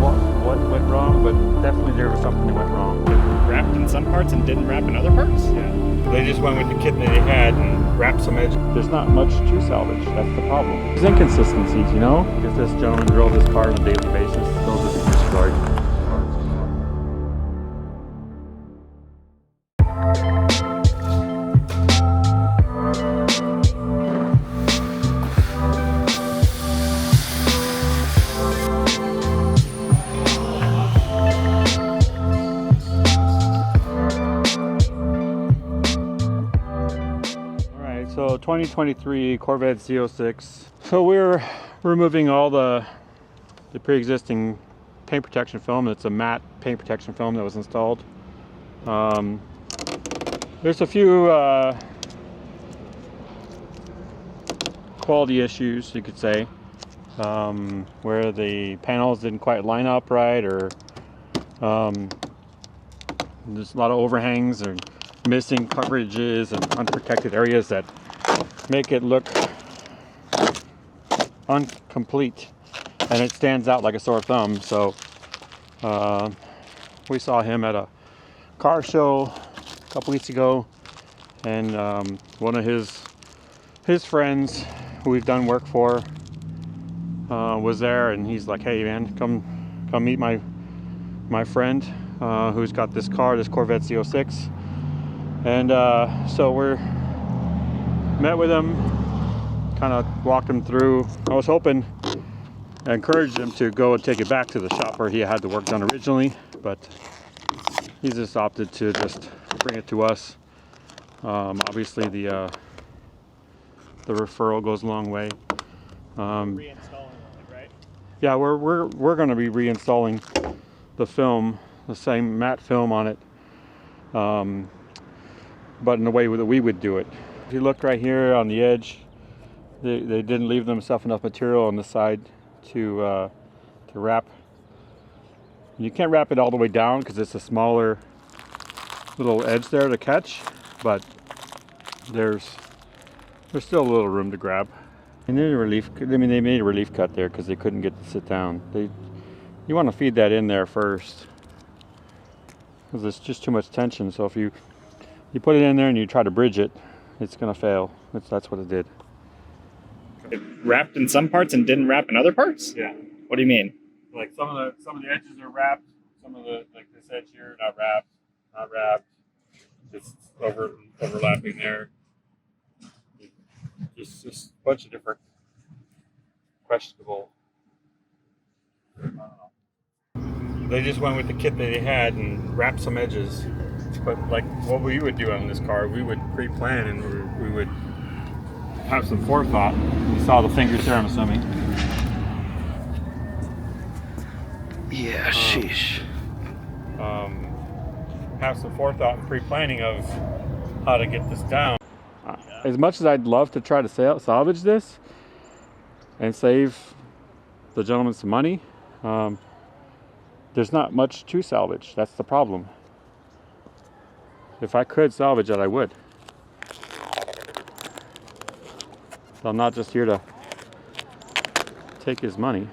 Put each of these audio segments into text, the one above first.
what went wrong, but definitely there was something that went wrong. Wrapped in some parts and didn't wrap in other parts? Yeah. They just went with the kit that they had and wrapped some edges. There's not much to salvage. That's the problem. There's inconsistencies, you know? If this gentleman drove this car on a daily basis, those would be destroyed. So 2023 Corvette Z06. So we're removing all the pre-existing paint protection film. It's a matte paint protection film that was installed. There's a few quality issues, you could say, where the panels didn't quite line up right, or there's a lot of overhangs or missing coverages and unprotected areas that make it look incomplete, and it stands out like a sore thumb. So we saw him at a car show a couple weeks ago, and one of his friends who we've done work for was there, and he's like, "Hey man, come meet my friend who's got this car, this Corvette Z06." And so we're met with him, kind of walked him through. I was hoping, I encouraged him to go and take it back to the shop where he had the work done originally, but he just opted to just bring it to us. Obviously the referral goes a long way. Reinstalling it, right? Yeah, we're going to be reinstalling the film, the same matte film on it, but in the way that we would do it. If you look right here on the edge, they didn't leave themselves enough material on the side to wrap. You can't wrap it all the way down because it's a smaller little edge there to catch, but there's still a little room to grab. And then they made a relief cut there because they couldn't get to sit down. You want to feed that in there first because it's just too much tension. So if you put it in there and you try to bridge it, it's gonna fail. That's what it did. It wrapped in some parts and didn't wrap in other parts? Yeah. What do you mean? Like some of the edges are wrapped, some of the, like this edge here, not wrapped. Just overlapping there. Just a bunch of different questionable. I don't know. They just went with the kit that they had and wrapped some edges. But like what we would do on this car, we would pre-plan and we would have some forethought. You saw the fingers there, I'm assuming. Yeah, sheesh. Have some forethought and pre-planning of how to get this down. As much as I'd love to try to salvage this and save the gentleman some money, there's not much to salvage. That's the problem. If I could salvage it, I would. So I'm not just here to take his money.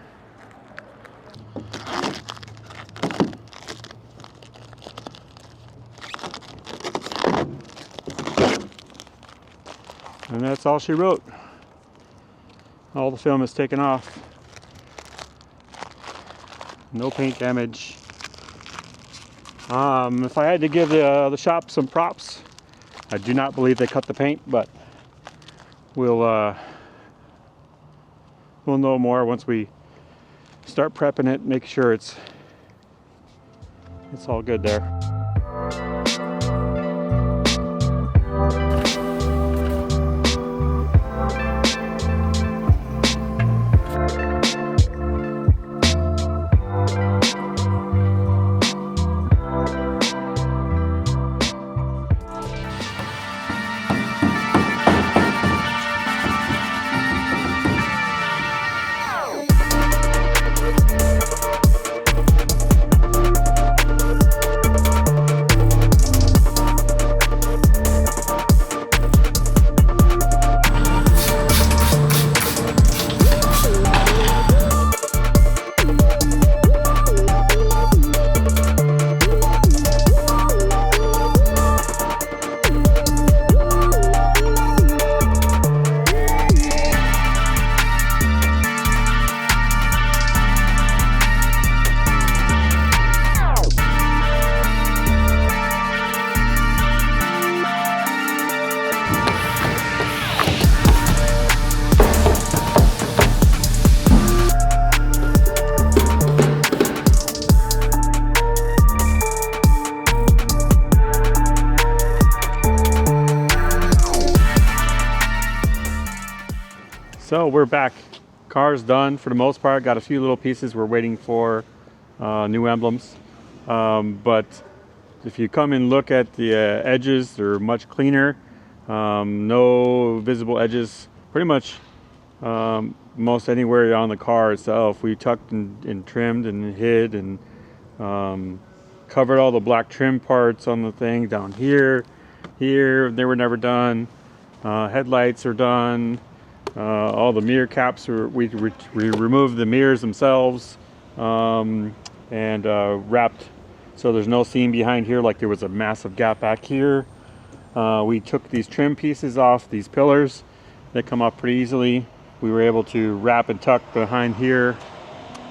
And that's all she wrote. All the film is taken off. No paint damage. If I had to give the shop some props, I do not believe they cut the paint, but we'll know more once we start prepping it, make sure it's all good there. So we're back. Car's done for the most part. Got a few little pieces. We're waiting for new emblems. But if you come and look at the edges, they're much cleaner. No visible edges. Pretty much most anywhere on the car itself. We tucked and trimmed and hid and covered all the black trim parts on the thing down here. Here, they were never done. Headlights are done. All the mirror caps, we removed the mirrors themselves and wrapped so there's no seam behind here like there was a massive gap back here. We took these trim pieces off these pillars. They come off pretty easily. We were able to wrap and tuck behind here,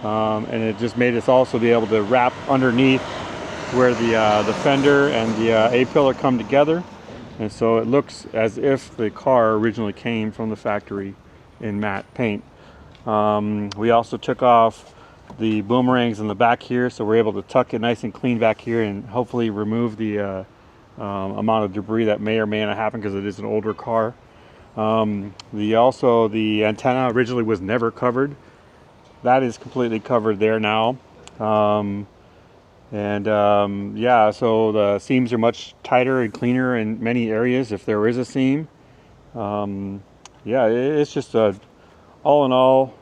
and it just made us also be able to wrap underneath where the fender and the A-pillar come together. And so it looks as if the car originally came from the factory in matte paint. We also took off the boomerangs in the back here, so we're able to tuck it nice and clean back here and hopefully remove the amount of debris that may or may not happen because it is an older car. The antenna originally was never covered. That is completely covered there now. Yeah, so the seams are much tighter and cleaner in many areas if there is a seam. Yeah, it's just all in all,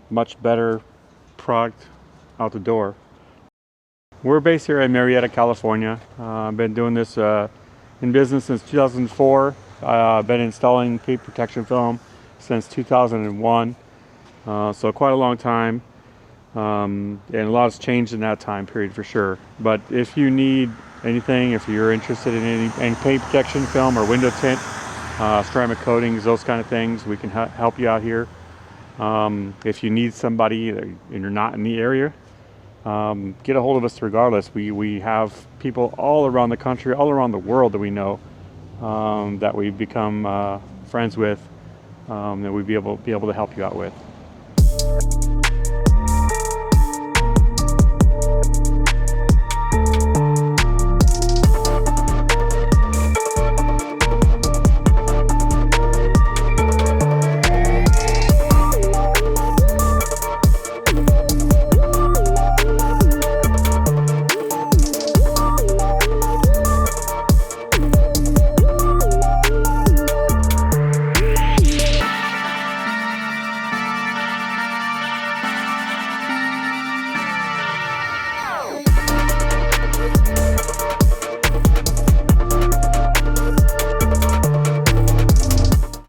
much better product out the door. We're based here in Marietta, California. I've been doing this in business since 2004. I've been installing paint protection film since 2001, so quite a long time. And a lot has changed in that time period for sure. But if you need anything, if you're interested in any paint protection film or window tint, ceramic coatings, those kind of things, we can help you out here. If you need somebody and you're not in the area, get a hold of us regardless. We have people all around the country, all around the world that we know, that we've become friends with, that we'd be able to help you out with.